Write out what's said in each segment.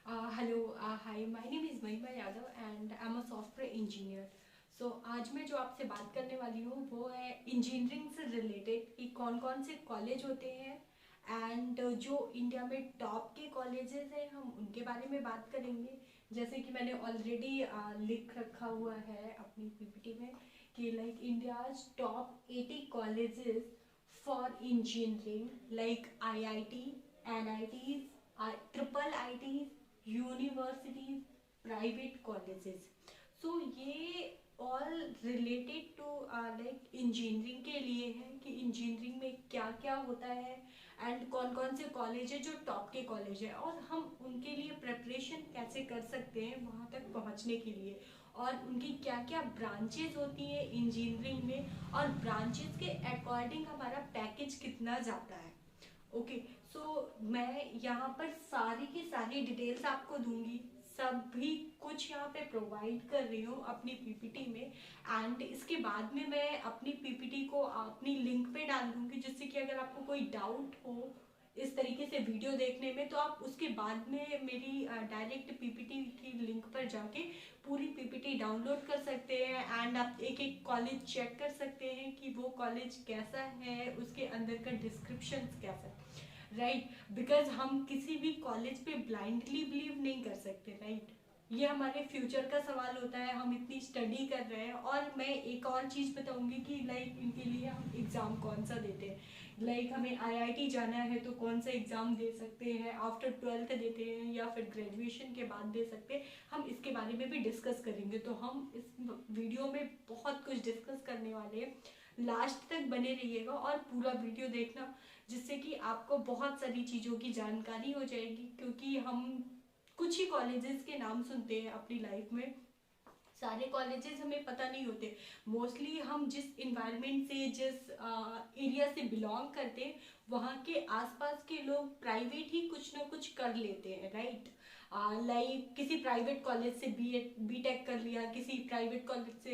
Hello, hi, my name is Mahima Yadav and I'm a software engineer. आज मैं जो आपसे बात करने वाली हूँ वो है इंजीनियरिंग से रिलेटेड कि कौन कौन से कॉलेज होते हैं एंड जो इंडिया में टॉप के कॉलेजेस हैं हम उनके बारे में बात करेंगे। जैसे कि मैंने ऑलरेडी लिख रखा हुआ है अपनी पीपीटी में कि like India's top 80 colleges for engineering like IIT, NITs, triple ITs, universities, private colleges. So ये all related to like engineering के लिए है कि इंजीनियरिंग में क्या क्या होता है एंड कौन कौन से कॉलेज है जो टॉप के कॉलेज है और हम उनके लिए प्रिपरेशन कैसे कर सकते हैं वहाँ तक पहुँचने के लिए, और उनकी क्या क्या ब्रांचेस होती हैं इंजीनियरिंग में और ब्रांचेस के अकॉर्डिंग हमारा पैकेज कितना जाता है। ओके, सो मैं यहाँ पर सारी की सारी डिटेल्स आपको दूंगी, सभी कुछ यहाँ पे प्रोवाइड कर रही हूँ अपनी पीपीटी में। एंड इसके बाद में मैं अपनी पीपीटी को अपनी लिंक पे डाल दूंगी जिससे कि अगर आपको कोई डाउट हो इस तरीके से वीडियो देखने में तो आप उसके बाद में मेरी डायरेक्ट पीपीटी की लिंक पर जाके पूरी पीपीटी डाउनलोड कर सकते हैं एंड आप एक एक कॉलेज चेक कर सकते हैं कि वो कॉलेज कैसा है, उसके अंदर का डिस्क्रिप्शन कैसा है। राइट, बिकॉज हम किसी भी कॉलेज पे ब्लाइंडली बिलीव नहीं कर सकते। राइट, ये हमारे फ्यूचर का सवाल होता है, हम इतनी स्टडी कर रहे हैं। और मैं एक और चीज़ बताऊंगी कि लाइक इनके लिए हम एग्ज़ाम कौन सा देते हैं। लाइक हमें आईआईटी जाना है तो कौन सा एग्ज़ाम दे सकते हैं, आफ्टर 12th देते हैं या फिर ग्रेजुएशन के बाद दे सकते हैं, हम इसके बारे में भी डिस्कस करेंगे। तो हम इस वीडियो में बहुत कुछ डिस्कस करने वाले हैं, लास्ट तक बने रहिएगा और पूरा वीडियो देखना जिससे कि आपको बहुत सारी चीज़ों की जानकारी हो जाएगी। क्योंकि हम कुछ ही कॉलेजेस के नाम सुनते हैं अपनी लाइफ में, सारे कॉलेजेस हमें पता नहीं होते। मोस्टली हम जिस इन्वायरमेंट से, जिस एरिया से बिलोंग करते हैं वहाँ के आसपास के लोग प्राइवेट ही कुछ ना कुछ कर लेते हैं। राइट, लाइक किसी प्राइवेट कॉलेज से बी टेक कर लिया, किसी प्राइवेट कॉलेज से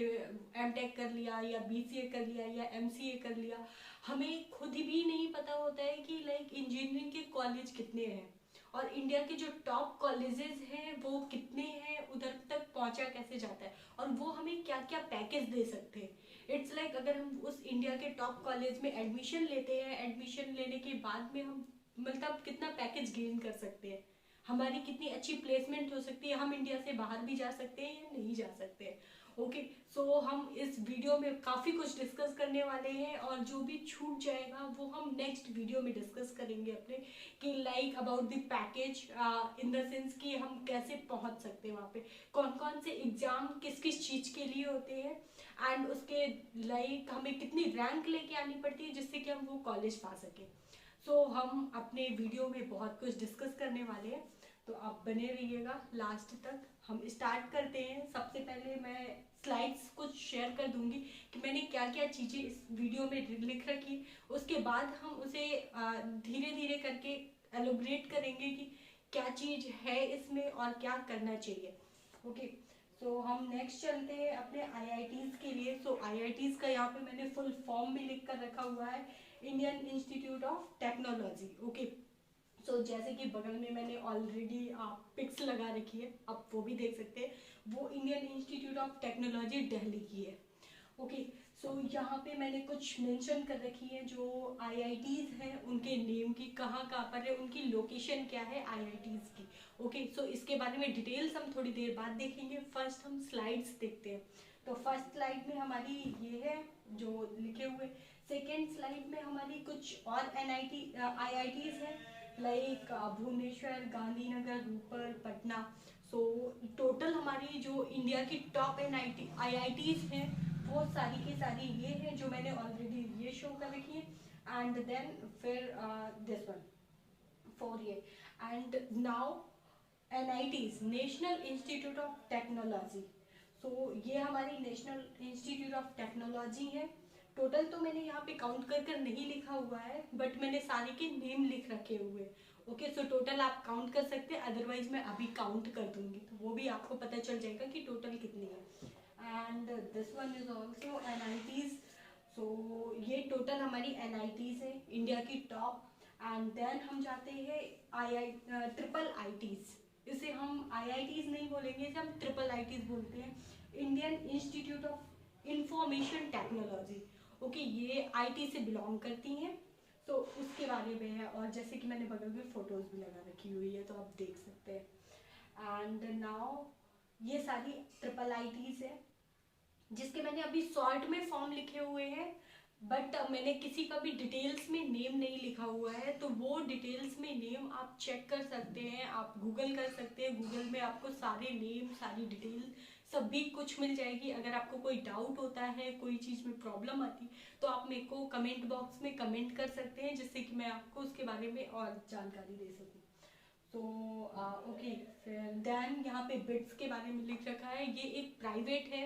एमटेक कर लिया या बीसीए कर लिया या एमसीए कर लिया। हमें खुद भी नहीं पता होता है कि लाइक इंजीनियरिंग के कॉलेज कितने हैं और इंडिया के जो टॉप कॉलेजेस हैं वो कितने हैं, उधर तक पहुंचा कैसे जाता है और वो हमें क्या क्या पैकेज दे सकते हैं। इट्स लाइक अगर हम उस इंडिया के टॉप कॉलेज में एडमिशन लेते हैं, एडमिशन लेने के बाद में हम मतलब कितना पैकेज गेन कर सकते हैं, हमारी कितनी अच्छी प्लेसमेंट हो सकती है, हम इंडिया से बाहर भी जा सकते हैं या नहीं जा सकते हैं। ओके, सो हम इस वीडियो में काफ़ी कुछ डिस्कस करने वाले हैं और जो भी छूट जाएगा वो हम नेक्स्ट वीडियो में डिस्कस करेंगे अपने, कि like about the package in the sense कि हम कैसे पहुंच सकते हैं वहाँ पे, कौन कौन से एग्जाम किस किस चीज़ के लिए होते हैं एंड उसके लाइक हमें कितनी रैंक लेके आनी पड़ती है जिससे कि हम वो कॉलेज पा सकें। हम अपने वीडियो में बहुत कुछ डिस्कस करने वाले हैं, तो आप बने रहिएगा लास्ट तक। हम स्टार्ट करते हैं। सबसे पहले मैं स्लाइड्स कुछ शेयर कर दूंगी कि मैंने क्या क्या चीज़ें इस वीडियो में लिख रखी, उसके बाद हम उसे धीरे धीरे करके एलोबरेट करेंगे कि क्या चीज़ है इसमें और क्या करना चाहिए। ओके, सो हम नेक्स्ट चलते हैं अपने आईआईटीज़ के लिए। आईआईटीज़ का यहाँ पे मैंने फुल फॉर्म भी लिख कर रखा हुआ है, Indian institute of technology. Okay, जैसे कि बगल में मैंने ऑलरेडी पिक्स लगा रखी है, आप वो भी देख सकते हैं, वो Indian institute of technology Delhi की है। ओके, यहाँ पे मैंने कुछ मेंशन कर रखी है जो आईआईटीज़ हैं उनके नेम की, कहाँ कहाँ पर है, उनकी लोकेशन क्या है आईआईटीज़ की। ओके, इसके बारे में डिटेल्स हम थोड़ी देर बाद देखेंगे। फर्स्ट हम स्लाइड्स देखते हैं। तो फर्स्ट स्लाइड में हमारी ये है जो लिखे हुए, सेकेंड स्लाइड में हमारी कुछ और आईआईटीज़ हैं लाइक भुवनेश्वर, गांधीनगर, रूपर, पटना। टोटल हमारी जो इंडिया की टॉप आईआईटीज़ हैं वो सारी की सारी ये हैं जो मैंने ऑलरेडी ये शो कर रखी है। एंड देन फिर दिस वन फॉर ये and now NITs, national institute of technology. ये हमारी नेशनल इंस्टीट्यूट ऑफ टेक्नोलॉजी है। टोटल तो मैंने यहाँ पे काउंट कर कर नहीं लिखा हुआ है बट मैंने सारे के नेम लिख रखे हुए। ओके, टोटल आप काउंट कर सकते हैं, अदरवाइज मैं अभी काउंट कर दूंगी तो वो भी आपको पता चल जाएगा कि टोटल कितनी है। And this one is also NITs. ये टोटल हमारी एनआईटीज है इंडिया की टॉप। एंड देन हम जाते हैं ट्रिपल आईटीज। इसे हम IITs नहीं बोलेंगे, इसे हम IIITs बोलते हैं, Indian institute of information technology. Okay, ये IT से बिलोंग करती हैं, तो उसके बारे में है। और जैसे कि मैंने बगल में फोटोज भी लगा रखी हुई है तो आप देख सकते हैं। एंड नाउ ये सारी IIITs है जिसके मैंने अभी शॉर्ट में फॉर्म लिखे हुए हैं, बट मैंने किसी का भी डिटेल्स में नेम नहीं लिखा हुआ है, तो वो डिटेल्स में नेम आप चेक कर सकते हैं, आप गूगल कर सकते हैं। गूगल में आपको सारे नेम, सारी डिटेल सभी कुछ मिल जाएगी। अगर आपको कोई डाउट होता है, कोई चीज़ में प्रॉब्लम आती, तो आप मेरे को कमेंट बॉक्स में कमेंट कर सकते हैं, जिससे कि मैं आपको उसके बारे में और जानकारी दे सकूँ। तो ओके, फिर देन यहाँ पे बिट्स के बारे में लिख रखा है। ये एक प्राइवेट है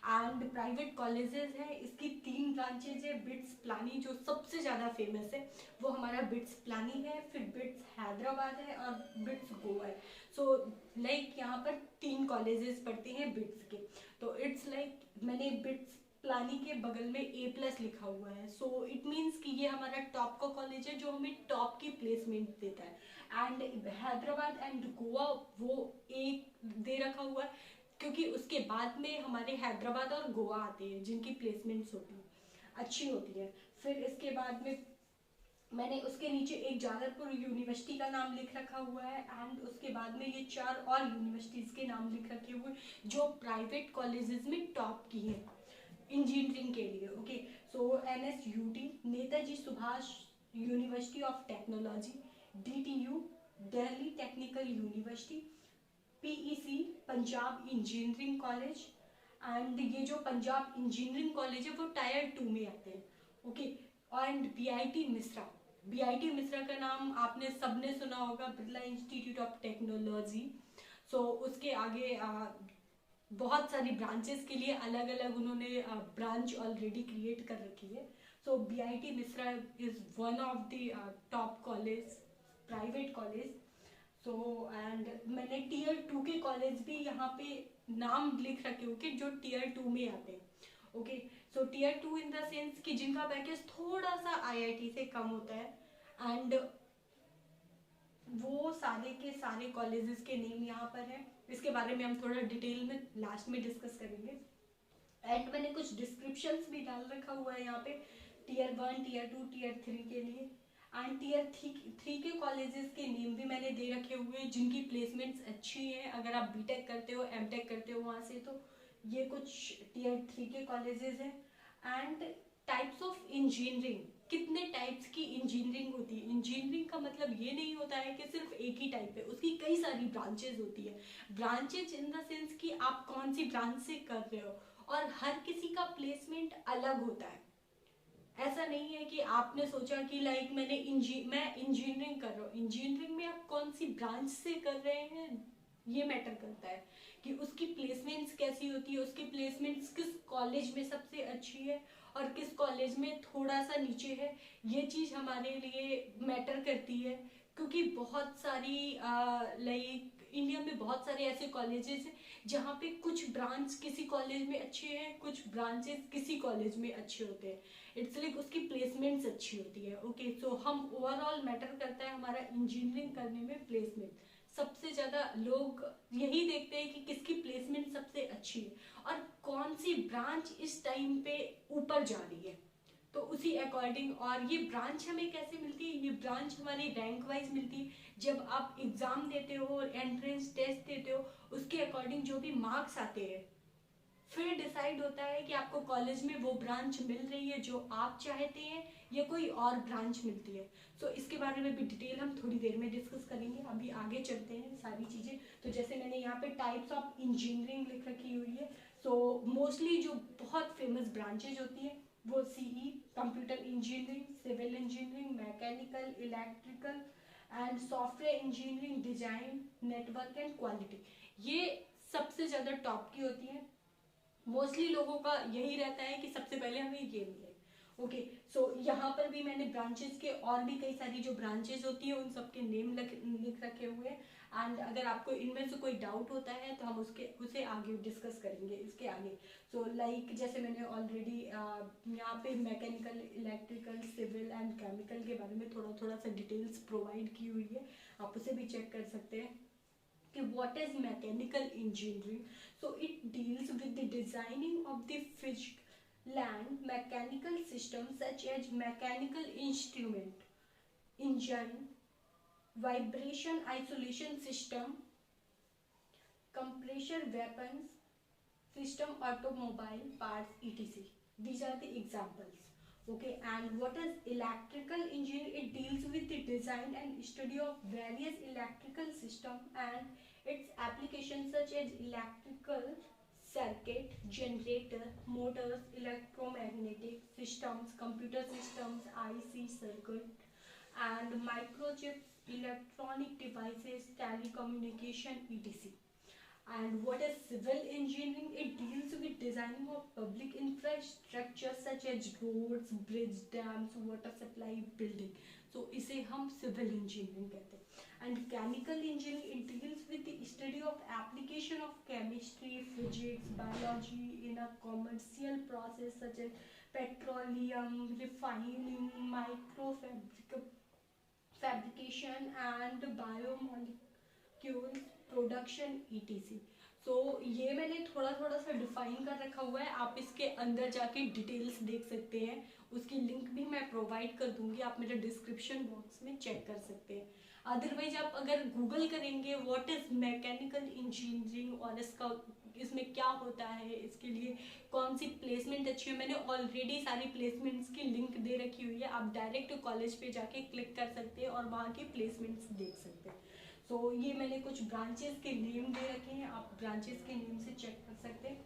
एंड प्राइवेट कॉलेजेस है। इसकी 3 ब्रांचेज है। बिट्स पिलानी जो सबसे ज़्यादा फेमस है वो हमारा बिट्स पिलानी है, फिर बिट्स हैदराबाद है और बिट्स गोवा है। सो लाइक यहाँ पर 3 कॉलेजेस पढ़ते हैं बिट्स के। तो इट्स लाइक मैंने बिट्स पिलानी के बगल में A+ लिखा हुआ है, सो इट मीन्स कि ये हमारा टॉप का कॉलेज है जो हमें टॉप की प्लेसमेंट देता है। एंड हैदराबाद एंड गोवा वो एक दे रखा हुआ है, क्योंकि उसके बाद में हमारे हैदराबाद और गोवा आते हैं जिनकी प्लेसमेंट्स होती है, अच्छी होती है। फिर इसके बाद में मैंने उसके नीचे एक जादरपुर यूनिवर्सिटी का नाम लिख रखा हुआ है एंड उसके बाद में ये 4 और यूनिवर्सिटीज़ के नाम लिख रखे हुए जो प्राइवेट कॉलेजेस में टॉप की हैं इंजीनियरिंग के लिए। Okay, so NSUT, Netaji Subhash university of technology, DTU, Delhi technical university, PEC, Punjab engineering college. And ये जो पंजाब इंजीनियरिंग कॉलेज है वो Tier 2 में आते हैं। Okay, and BIT Mishra, BIT Mishra का नाम आपने सबने सुना होगा, बिरला इंस्टीट्यूट ऑफ टेक्नोलॉजी। सो उसके आगे बहुत सारी ब्रांचेस के लिए अलग अलग उन्होंने ब्रांच ऑलरेडी क्रिएट कर रखी है। सो BIT Mishra is one of the top college, private college. So and मैंने Tier 2 के कॉलेज भी यहाँ पे नाम लिख रखे हो कि जो Tier 2 में आते हैं। Okay, so Tier 2 in the sense कि जिनका पैकेज थोड़ा सा IIT से कम होता है। एंड वो सारे के सारे कॉलेजेस के नेम यहाँ पर है। इसके बारे में हम थोड़ा डिटेल में लास्ट में डिस्कस करेंगे। एंड मैंने कुछ डिस्क्रिप्शंस भी डाल रखा हुआ है यहाँ पे Tier 1, Tier 2, Tier 3 के लिए। एंड Tier 3 के कॉलेजेस के नेम भी मैंने दे रखे हुए हैं जिनकी प्लेसमेंट्स अच्छी हैं। अगर आप BTech करते हो, MTech करते हो वहाँ से, तो ये कुछ Tier 3 के कॉलेजेस हैं। एंड टाइप्स ऑफ इंजीनियरिंग, कितने टाइप्स की इंजीनियरिंग होती है। इंजीनियरिंग का मतलब ये नहीं होता है कि सिर्फ एक ही टाइप है, उसकी कई सारी ब्रांचेज होती है। ब्रांचेज इन द सेंस कि आप कौन सी ब्रांच से कर रहे हो, और हर किसी का प्लेसमेंट अलग होता है। ऐसा नहीं है कि आपने सोचा कि लाइक मैं इंजीनियरिंग कर रहा हूँ। इंजीनियरिंग में आप कौन सी ब्रांच से कर रहे हैं ये मैटर करता है कि उसकी प्लेसमेंट्स कैसी होती है, उसकी प्लेसमेंट्स किस कॉलेज में सबसे अच्छी है और किस कॉलेज में थोड़ा सा नीचे है। ये चीज़ हमारे लिए मैटर करती है, क्योंकि बहुत सारी लाइक इंडिया में बहुत सारे ऐसे कॉलेजेस हैं जहाँ पे कुछ ब्रांच किसी कॉलेज में अच्छे हैं, कुछ ब्रांचेस किसी कॉलेज में अच्छे होते हैं। इट्स लाइक उसकी प्लेसमेंट्स अच्छी होती है। ओके, सो हम ओवरऑल मैटर करता है हमारा इंजीनियरिंग करने में प्लेसमेंट। सबसे ज़्यादा लोग यही देखते हैं कि किसकी प्लेसमेंट सबसे अच्छी है और कौन सी ब्रांच इस टाइम पे ऊपर जा रही है, तो उसी अकॉर्डिंग। और ये ब्रांच हमें कैसे मिलती है, ये ब्रांच हमारी रैंक वाइज मिलती है। जब आप एग्ज़ाम देते हो, एंट्रेंस टेस्ट देते हो, उसके अकॉर्डिंग जो भी मार्क्स आते हैं फिर डिसाइड होता है कि आपको कॉलेज में वो ब्रांच मिल रही है जो आप चाहते हैं या कोई और ब्रांच मिलती है। सो इसके बारे में भी डिटेल हम थोड़ी देर में डिस्कस करेंगे। अभी आगे चलते हैं सारी चीज़ें। तो जैसे मैंने यहाँ पे टाइप्स ऑफ इंजीनियरिंग लिख रखी हुई है। सो मोस्टली जो बहुत फेमस ब्रांचेज होती हैं वो CE, computer engineering, civil engineering, mechanical, electrical and software engineering, design, network and quality, ये सबसे ज़्यादा टॉप की होती हैं। मोस्टली लोगों का यही रहता है कि सबसे पहले हमें ये मिले। ओके, सो यहाँ पर भी मैंने ब्रांचेस के और भी कई सारी जो ब्रांचेस होती है उन सबके नेम लिख रखे हुए हैं। एंड अगर आपको इनमें से कोई डाउट होता है तो हम उसे आगे डिस्कस करेंगे इसके आगे। सो लाइक जैसे मैंने ऑलरेडी यहाँ पे mechanical, electrical, civil and chemical के बारे में थोड़ा थोड़ा सा डिटेल्स प्रोवाइड की हुई है, आप उसे भी चेक कर सकते हैं। कि what is mechanical engineering. So it deals with the designing of the physical and mechanical systems such as mechanical instrument, engine, vibration isolation system, compression weapons system, automobile parts, etc. These are the examples. Okay, and what is electrical engineering? It deals with the design and study of various electrical system and its applications such as electrical circuit, generator, motors, electromagnetic systems, computer systems, IC circuit, and microchips, electronic devices, telecommunication, etc. And what is civil engineering? It deals with designing of public infrastructure such as roads, bridge, dams, water supply, building. So इसे हम civil engineering कहते हैं. And chemical engineering, it deals with the study of application of chemistry, physics, biology in a commercial process such as petroleum, refining, fabrication and biomolecules production ETC. सो ये मैंने थोड़ा थोड़ा सा define कर रखा हुआ है, आप इसके अंदर जाके डिटेल्स देख सकते हैं, उसकी लिंक भी मैं प्रोवाइड कर दूंगी, आप मेरे डिस्क्रिप्शन बॉक्स में चेक कर सकते हैं. अदरवाइज आप अगर गूगल करेंगे व्हाट इज मैकेनिकल इंजीनियरिंग और इसमें क्या होता है, इसके लिए कौन सी प्लेसमेंट अच्छी है, मैंने ऑलरेडी सारी प्लेसमेंट्स की लिंक दे रखी हुई है, आप डायरेक्ट कॉलेज पे जाके क्लिक कर सकते हैं और वहाँ की प्लेसमेंट्स देख सकते हैं. तो ये मैंने कुछ ब्रांचेस के नेम दे रखे हैं, आप ब्रांचेस के नेम से चेक कर सकते हैं.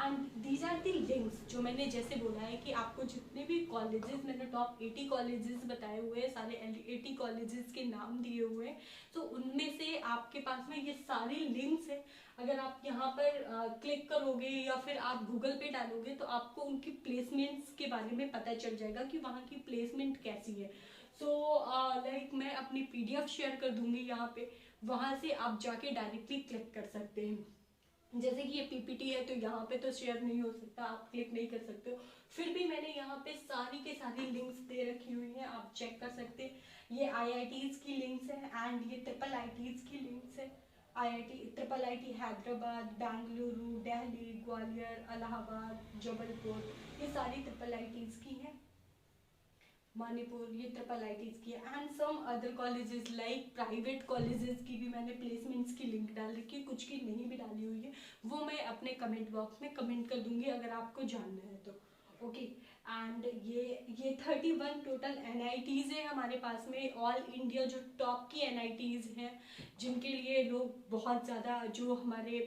And these are the links जो मैंने जैसे बोला है कि आपको जितने भी कॉलेजेस, मैंने टॉप 80 कॉलेजेस बताए हुए हैं, सारे 80 कॉलेजेस के नाम दिए हुए हैं. तो उनमें से आपके पास में ये सारी लिंक्स है, अगर आप यहाँ पर क्लिक करोगे या फिर आप गूगल पे डालोगे तो आपको उनकी प्लेसमेंट्स के बारे में पता चल जाएगा कि वहाँ की प्लेसमेंट कैसी है. सो लाइक मैं अपनी PDF शेयर कर दूंगी यहाँ पे, वहाँ से आप जाके डायरेक्टली क्लिक कर सकते हैं. जैसे कि ये PPT है तो यहाँ पे तो शेयर नहीं हो सकता, आप क्लिक नहीं कर सकते हो, फिर भी मैंने यहाँ पे सारी के सारी लिंक्स दे रखी हुई हैं, आप चेक कर सकते हैं. ये IITs की लिंक्स है एंड ये IIITs की लिंक्स है. IIT हैदराबाद, बेंगलुरु, दिल्ली, ग्वालियर, इलाहाबाद, जबलपुर, ये सारी IIITs की हैं. मणिपुर, ये IIITs की है. And some other colleges like private colleges की भी मैंने प्लेसमेंट्स की लिंक डाल रखी है, कुछ की नहीं भी डाली हुई है, वो मैं अपने कमेंट बॉक्स में कमेंट कर दूंगी अगर आपको जानना है तो. ओके, एंड ये 31 टोटल NITs है हमारे पास में, ऑल इंडिया जो टॉप की NITs हैं जिनके लिए लोग बहुत ज़्यादा, जो हमारे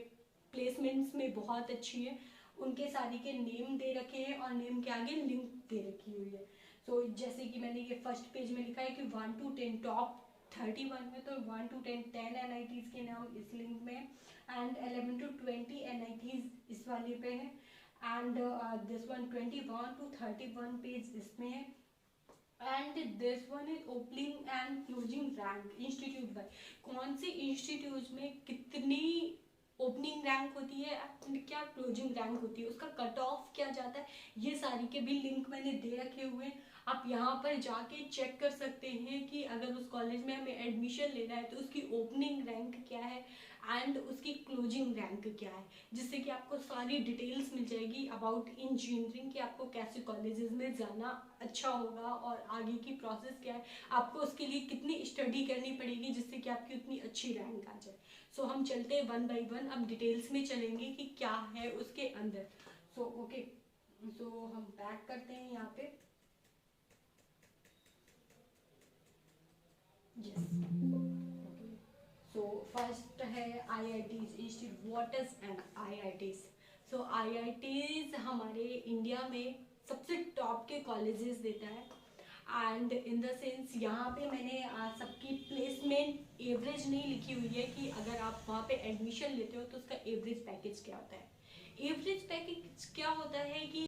प्लेसमेंट्स में बहुत अच्छी है, उनके सारी के नेम दे रखे हैं और नेम के आगे लिंक दे रखी हुई है. तो जैसे कि मैंने ये फर्स्ट पेज में लिखा है कि 1 to 10 टॉप 31 में, तो 1 to 10 NITs के नाम इस लिंक में, एंड 11 to 20 NITs इस वाले पे है, and this one 21 to 31 page इसमें है, and this one is opening and closing rank institute by, कौन से इंस्टीट्यूट में कितनी ओपनिंग रैंक होती है, क्या क्लोजिंग रैंक होती है, उसका कट ऑफ क्या जाता है, ये सारी के भी लिंक मैंने दे रखे हुए हैं. आप यहाँ पर जाके चेक कर सकते हैं कि अगर उस कॉलेज में हमें एडमिशन लेना है तो उसकी ओपनिंग रैंक क्या है एंड उसकी क्लोजिंग रैंक क्या है, जिससे कि आपको सारी डिटेल्स मिल जाएगी अबाउट इंजीनियरिंग कि आपको कैसे कॉलेजेस में जाना अच्छा होगा और आगे की प्रोसेस क्या है, आपको उसके लिए कितनी स्टडी करनी पड़ेगी जिससे कि आपकी उतनी अच्छी रैंक आ जाए. सो हम चलते हैं 1 by 1, अब डिटेल्स में चलेंगे कि क्या है उसके अंदर. सो ओके, सो हम बैक करते हैं यहाँ पे. Yes, okay. सो फर्स्ट है IITs institute. What is an IITs? So IITs हमारे इंडिया में सबसे टॉप के कॉलेजेस देता है, एंड इन द सेंस यहाँ पे मैंने सबकी प्लेसमेंट एवरेज नहीं लिखी हुई है कि अगर आप वहाँ पे एडमिशन लेते हो तो उसका एवरेज पैकेज क्या होता है. एवरेज पैकेज क्या होता है कि